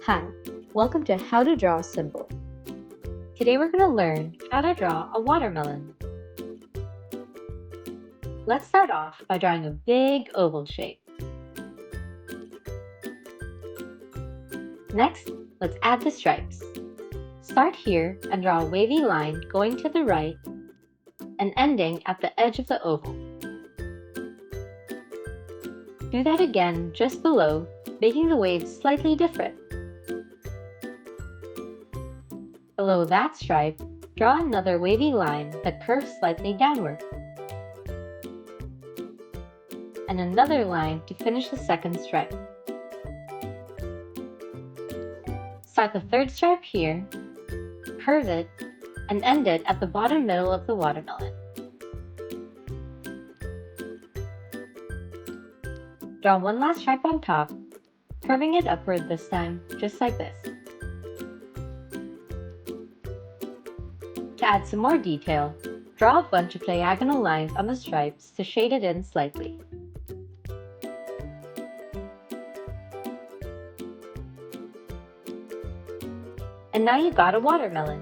Hi, welcome to How to Draw Simple. Today we're going to learn how to draw a watermelon. Let's start off by drawing a big oval shape. Next, let's add the stripes. Start here and draw a wavy line going to the right and ending at the edge of the oval. Do that again just below, making the waves slightly different. Below that stripe, draw another wavy line that curves slightly downward, and another line to finish the second stripe. Start the third stripe here, curve it, and end it at the bottom middle of the watermelon. Draw one last stripe on top, curving it upward this time, just like this. To add some more detail, draw a bunch of diagonal lines on the stripes to shade it in slightly. And now you've got a watermelon.